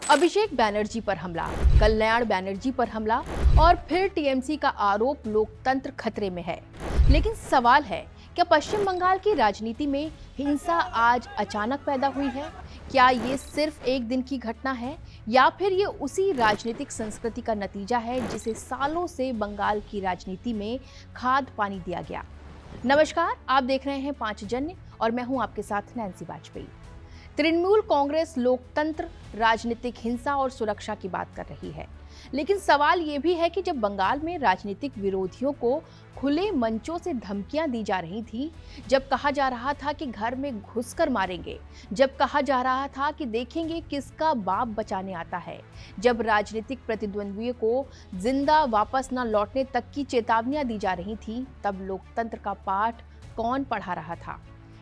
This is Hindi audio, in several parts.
अभिषेक बैनर्जी पर हमला, कल्याण बैनर्जी पर हमला और फिर टीएमसी का आरोप, लोकतंत्र खतरे में है। लेकिन सवाल है, क्या पश्चिम बंगाल की राजनीति में हिंसा आज अचानक पैदा हुई है? क्या ये सिर्फ एक दिन की घटना है या फिर ये उसी राजनीतिक संस्कृति का नतीजा है जिसे सालों से बंगाल की राजनीति में खाद पानी दिया गया? नमस्कार, आप देख रहे हैं पांचजन्य और मैं हूं आपके साथ नैन्सी वाजपेयी। तृणमूल कांग्रेस लोकतंत्र, राजनीतिक हिंसा और सुरक्षा की बात कर रही है, लेकिन सवाल ये भी है कि जब बंगाल में राजनीतिक विरोधियों को खुले मंचों से धमकियां दी जा रही थी, जब कहा जा रहा था कि घर में घुसकर मारेंगे, जब कहा जा रहा था कि देखेंगे किसका बाप बचाने आता है, जब राजनीतिक प्रतिद्वंद्वियों को जिंदा वापस न लौटने तक की चेतावनियां दी जा रही थी, तब लोकतंत्र का पाठ कौन पढ़ा रहा था?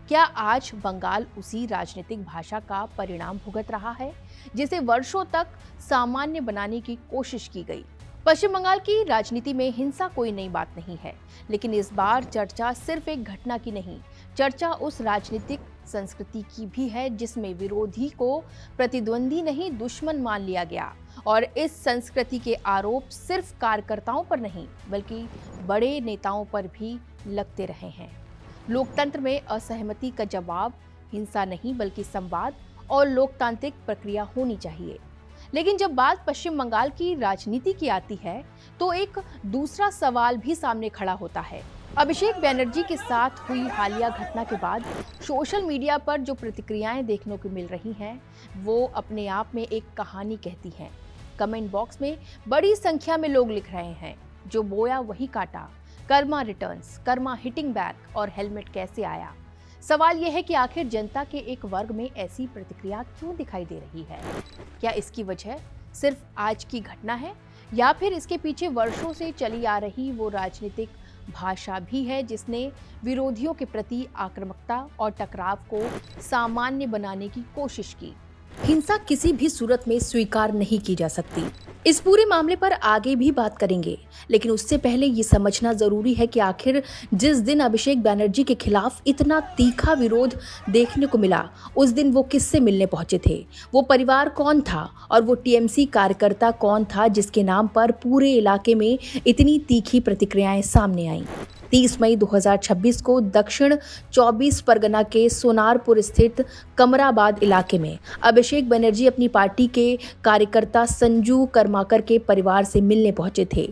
क्या आज बंगाल उसी राजनीतिक भाषा का परिणाम भुगत रहा है जिसे वर्षों तक सामान्य बनाने की कोशिश की गई? पश्चिम बंगाल की राजनीति में हिंसा कोई नई बात नहीं है, लेकिन इस बार चर्चा सिर्फ एक घटना की नहीं, चर्चा उस राजनीतिक संस्कृति की भी है जिसमें विरोधी को प्रतिद्वंदी नहीं, दुश्मन मान लिया गया। और इस संस्कृति के आरोप सिर्फ कार्यकर्ताओं पर नहीं बल्कि बड़े नेताओं पर भी लगते रहे हैं। लोकतंत्र में असहमति का जवाब हिंसा नहीं बल्कि संवाद और लोकतांत्रिक प्रक्रिया होनी चाहिए। लेकिन जब बात पश्चिम बंगाल की राजनीति की आती है तो एक दूसरा सवाल भी सामने खड़ा होता है। अभिषेक बैनर्जी के साथ हुई हालिया घटना के बाद सोशल मीडिया पर जो प्रतिक्रियाएं देखने को मिल रही हैं, वो अपने आप में एक कहानी कहती हैं। कमेंट बॉक्स में बड़ी संख्या में लोग लिख रहे हैं, जो बोया वही काटा, karma returns, karma hitting back और हेलमेट कैसे आया। सवाल यह है कि आखिर जनता के एक वर्ग में ऐसी प्रतिक्रिया क्यों दिखाई दे रही है? क्या इसकी वजह सिर्फ आज की घटना है या फिर इसके पीछे वर्षों से चली आ रही वो राजनीतिक भाषा भी है जिसने विरोधियों के प्रति आक्रामकता और टकराव को सामान्य बनाने की कोशिश की? हिंसा किसी भी सूरत में स्वीकार नहीं की जा सकती। इस पूरे मामले पर आगे भी बात करेंगे, लेकिन उससे पहले ये समझना जरूरी है कि आखिर जिस दिन अभिषेक बैनर्जी के खिलाफ इतना तीखा विरोध देखने को मिला, उस दिन वो किससे मिलने पहुंचे थे, वो परिवार कौन था और वो टीएमसी कार्यकर्ता कौन था जिसके नाम पर पूरे इलाके में इतनी तीखी प्रतिक्रियाएं सामने आईं। 30 मई 2026 को दक्षिण 24 परगना के सोनारपुर स्थित कमराबाद इलाके में अभिषेक बैनर्जी अपनी पार्टी के कार्यकर्ता संजू कर्माकर के परिवार से मिलने पहुंचे थे।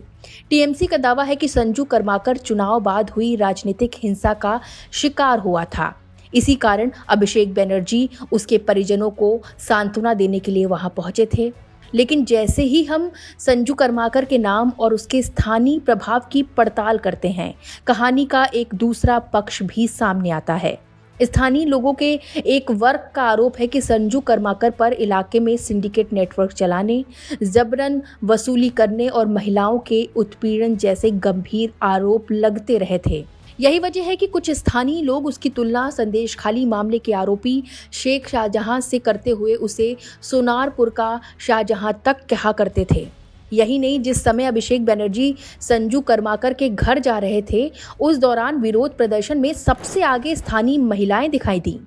टीएमसी का दावा है कि संजू कर्माकर चुनाव बाद हुई राजनीतिक हिंसा का शिकार हुआ था। इसी कारण अभिषेक बैनर्जी उसके परिजनों को सांत्वना देने के लिए वहां पहुंचे थे। लेकिन जैसे ही हम संजू कर्माकर के नाम और उसके स्थानीय प्रभाव की पड़ताल करते हैं, कहानी का एक दूसरा पक्ष भी सामने आता है। स्थानीय लोगों के एक वर्ग का आरोप है कि संजू कर्माकर पर इलाके में सिंडिकेट नेटवर्क चलाने, जबरन वसूली करने और महिलाओं के उत्पीड़न जैसे गंभीर आरोप लगते रहे थे। यही वजह है कि कुछ स्थानीय लोग उसकी तुलना संदेशखाली मामले के आरोपी शेख शाहजहां से करते हुए उसे सोनारपुर का शाहजहां तक कहा करते थे। यही नहीं, जिस समय अभिषेक बैनर्जी संजू कर्माकर के घर जा रहे थे, उस दौरान विरोध प्रदर्शन में सबसे आगे स्थानीय महिलाएं दिखाई दी।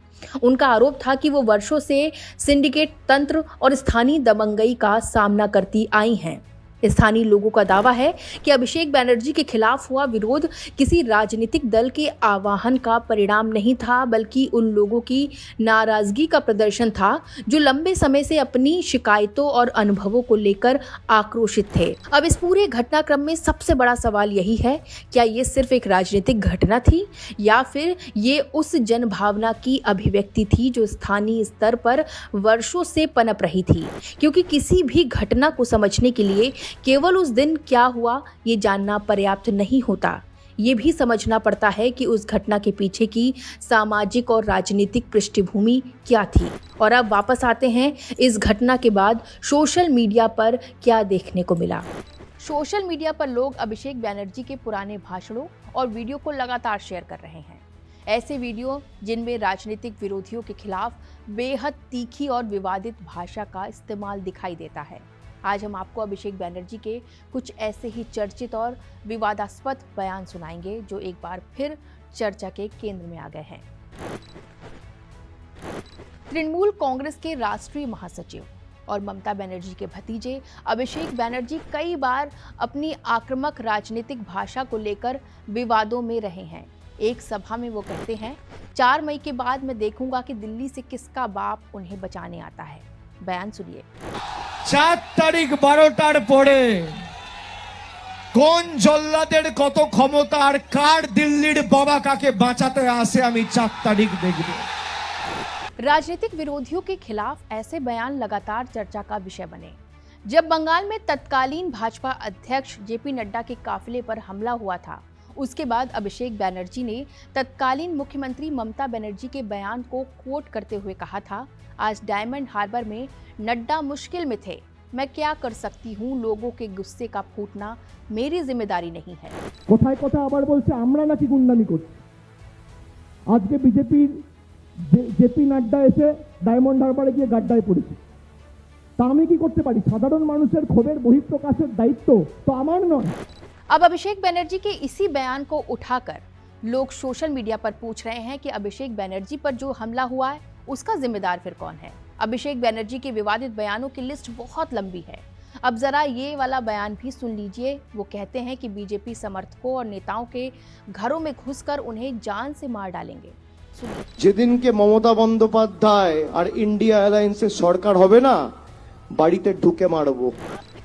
उनका आरोप था कि वो वर्षों से सिंडिकेट तंत्र और स्थानीय दबंगई का सामना करती आई हैं। स्थानीय लोगों का दावा है कि अभिषेक बैनर्जी के खिलाफ हुआ विरोध किसी राजनीतिक दल के आह्वान का परिणाम नहीं था, बल्कि उन लोगों की नाराजगी का प्रदर्शन था जो लंबे समय से अपनी शिकायतों और अनुभवों को लेकर आक्रोशित थे। अब इस पूरे घटनाक्रम में सबसे बड़ा सवाल यही है, क्या ये सिर्फ एक राजनीतिक घटना थी या फिर ये उस जनभावना की अभिव्यक्ति थी जो स्थानीय स्तर पर वर्षों से पनप रही थी? क्योंकि किसी भी घटना को समझने के लिए केवल उस दिन क्या हुआ ये जानना पर्याप्त नहीं होता। ये भी समझना पड़ता है कि उस घटना के पीछे की सामाजिक और राजनीतिक पृष्ठभूमि क्या थी। और अब वापस आते हैं इस घटना के बाद सोशल मीडिया पर क्या देखने को मिला। सोशल मीडिया पर लोग अभिषेक बैनर्जी के पुराने भाषणों और वीडियो को लगातार शेयर कर रहे हैं। ऐसे वीडियो जिनमें राजनीतिक विरोधियों के खिलाफ बेहद तीखी और विवादित भाषा का इस्तेमाल दिखाई देता है। आज हम आपको अभिषेक बैनर्जी के कुछ ऐसे ही चर्चित और विवादास्पद बयान सुनाएंगे जो एक बार फिर चर्चा के केंद्र में आ गए हैं। तृणमूल कांग्रेस के राष्ट्रीय महासचिव और ममता बनर्जी के भतीजे अभिषेक बनर्जी कई बार अपनी आक्रामक राजनीतिक भाषा को लेकर विवादों में रहे हैं। एक सभा में वो कहते हैं, 4 मई के बाद मैं देखूंगा कि दिल्ली से किसका बाप उन्हें बचाने आता है। बयान सुनिए। 4 तारीख 12টার পরে কোন জল্লাদের কত ক্ষমতা আর কার দিল্লির বাবা কাকে বাঁচাতে আসে আমি 4 তারিখ দেখব। राजनीतिक विरोधियों के खिलाफ ऐसे बयान लगातार चर्चा का विषय बने। जब बंगाल में तत्कालीन भाजपा अध्यक्ष जेपी नड्डा के काफिले पर हमला हुआ था, उसके बाद अभिषेक बनर्जी ने तत्कालीन मुख्यमंत्री ममता बनर्जी के बयान को कोट करते हुए कहा था, आज डायमंड हार्बर में नड्डा मुश्किल में थे, मैं क्या कर सकती हूँ, लोगों के गुस्से का फूटना मेरी जिम्मेदारी नहीं है। কোথায় কথা আবার বলছে আমরা নাকি গুন্ডামি করছি। আজকে বিজেপির জেপি নাড্ডা এসে ডায়মন্ড হারবারে গিয়ে গাড্ডায় পড়েছে। তা আমি কি করতে পারি? সাধারণ মানুষের ক্ষোভের বহিঃপ্রকাশের দায়িত্ব তো আমার নয়। अब अभिषेक बनर्जी के इसी बयान को उठाकर लोग सोशल मीडिया पर पूछ रहे हैं कि अभिषेक बनर्जी पर जो हमला हुआ है उसका जिम्मेदार फिर कौन है। अभिषेक बनर्जी के विवादित बयानों की लिस्ट बहुत लंबी है। अब जरा ये वाला बयान भी सुन लीजिए। वो कहते हैं कि बीजेपी समर्थकों और नेताओं के घरों में घुसकर उन्हें जान से मार डालेंगे। যেদিনকে মমতা বন্দ্যোপাধ্যায় আর ইন্ডিয়া অ্যালায়েন্সের সরকার হবে না, বাড়িতে ঢুকে মারবো।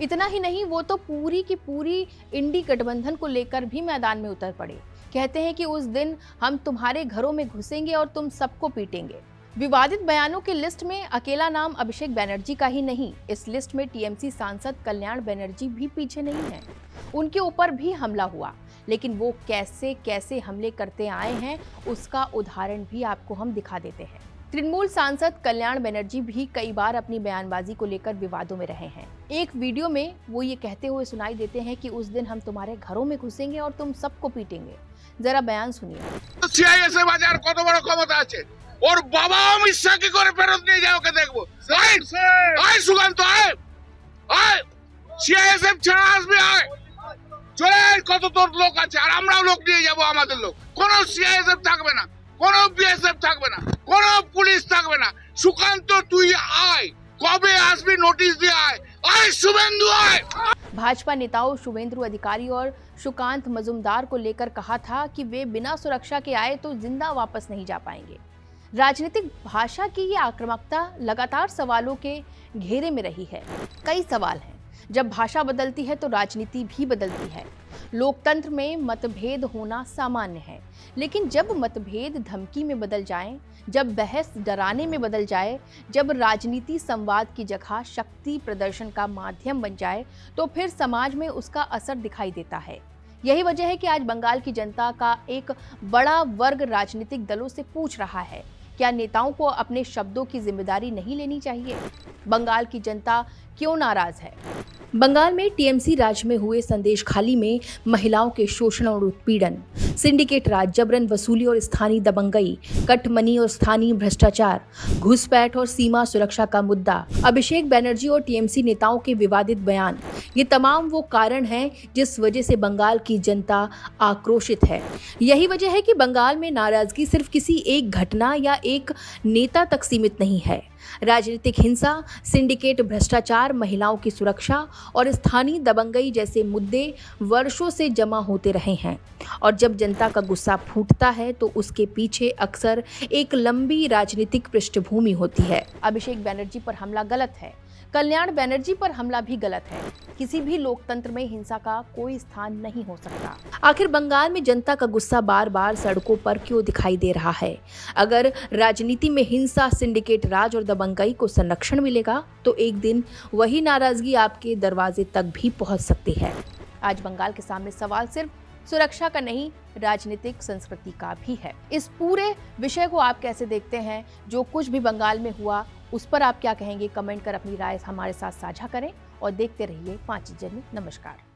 इतना ही नहीं, वो तो पूरी की पूरी इंडी गठबंधन को लेकर भी मैदान में उतर पड़े। कहते हैं कि उस दिन हम तुम्हारे घरों में घुसेंगे और तुम सबको पीटेंगे। विवादित बयानों की लिस्ट में अकेला नाम अभिषेक बनर्जी का ही नहीं, इस लिस्ट में टीएमसी सांसद कल्याण बनर्जी भी पीछे नहीं है। उनके ऊपर भी हमला हुआ, लेकिन वो कैसे कैसे हमले करते आए हैं उसका उदाहरण भी आपको हम दिखा देते हैं। तृणमूल सांसद कल्याण बनर्जी भी कई बार अपनी बयानबाजी को लेकर विवादों में रहे हैं। एक वीडियो में वो ये कहते हुए सुनाई देते हैं कि उस दिन हम तुम्हारे घरों में घुसेंगे और तुम सबको पीटेंगे। जरा बयान सुनिए। সিআইএসএ বাজার কত বড় ক্ষমতা আছে, ওর বাবা অমিত শাহ কি করে ফেরত নিয়ে যায় ওকে দেখবো। আয় সুকান্ত, আয় সিআইএসএফ ছাড়া আসবে, আয় চলে আয়, কত তোর লোক আছে আর আমরাও লোক নিয়ে যাবো আমাদের লোক। কোনো সিআইএসএফ থাকবে না, কোনো বিএসএফ থাকবে না, কোনো পুলিশ থাকবে না। সুকান্ত তুই আয়, কবে আসবি নোটিশ দিয়ে আয়, আয় শুভেন্দু আয়। भाजपा नेताओं शुभेंदु अधिकारी और सुकांत मजुमदार को लेकर कहा था कि वे बिना सुरक्षा के आए तो जिंदा वापस नहीं जा पाएंगे। राजनीतिक भाषा की ये आक्रामकता लगातार सवालों के घेरे में रही है। कई सवाल हैं, जब भाषा बदलती है तो राजनीति भी बदलती है। लोकतंत्र में मतभेद होना सामान्य है, लेकिन जब मतभेद धमकी में बदल जाएं, जब बहस डराने में बदल जाए, जब राजनीति संवाद की जगह शक्ति प्रदर्शन का माध्यम बन जाए, तो फिर समाज में उसका असर दिखाई देता है। यही वजह है कि आज बंगाल की जनता का एक बड़ा वर्ग राजनीतिक दलों से पूछ रहा है, क्या नेताओं को अपने शब्दों की जिम्मेदारी नहीं लेनी चाहिए? बंगाल की जनता क्यों नाराज है? बंगाल में टीएमसी राज में हुए संदेश खाली में महिलाओं के शोषण और उत्पीड़न, सिंडिकेट राज, जबरन वसूली और स्थानीय दबंगई, कटमनी और स्थानीय भ्रष्टाचार, घुसपैठ और सीमा सुरक्षा का मुद्दा, अभिषेक बनर्जी और टीएमसी नेताओं के विवादित बयान, ये तमाम वो कारण हैं जिस वजह से बंगाल की जनता आक्रोशित है। यही वजह है कि बंगाल में नाराजगी सिर्फ किसी एक घटना या एक नेता तक सीमित नहीं है। राजनीतिक हिंसा, सिंडिकेट भ्रष्टाचार, महिलाओं की सुरक्षा और स्थानीय दबंगई जैसे मुद्दे वर्षों से जमा होते रहे हैं, और जब जनता का गुस्सा फूटता है तो उसके पीछे अक्सर एक लंबी राजनीतिक पृष्ठभूमि होती है। अभिषेक बनर्जी पर हमला गलत है, कल्याण बनर्जी पर हमला भी गलत है। किसी भी लोकतंत्र में हिंसा का कोई स्थान नहीं हो सकता। आखिर बंगाल में जनता का गुस्सा बार बार सड़कों पर क्यों दिखाई दे रहा है? अगर राजनीति में हिंसा, सिंडिकेट राज और दबंगई को संरक्षण मिलेगा तो एक दिन वही नाराजगी आपके दरवाजे तक भी पहुंच सकती है। आज बंगाल के सामने सवाल सिर्फ सुरक्षा का नहीं, राजनीतिक संस्कृति का भी है। इस पूरे विषय को आप कैसे देखते हैं? जो कुछ भी बंगाल में हुआ उस पर आप क्या कहेंगे? कमेंट कर अपनी राय हमारे साथ साझा करें और देखते रहिए 5 जनवरी। नमस्कार।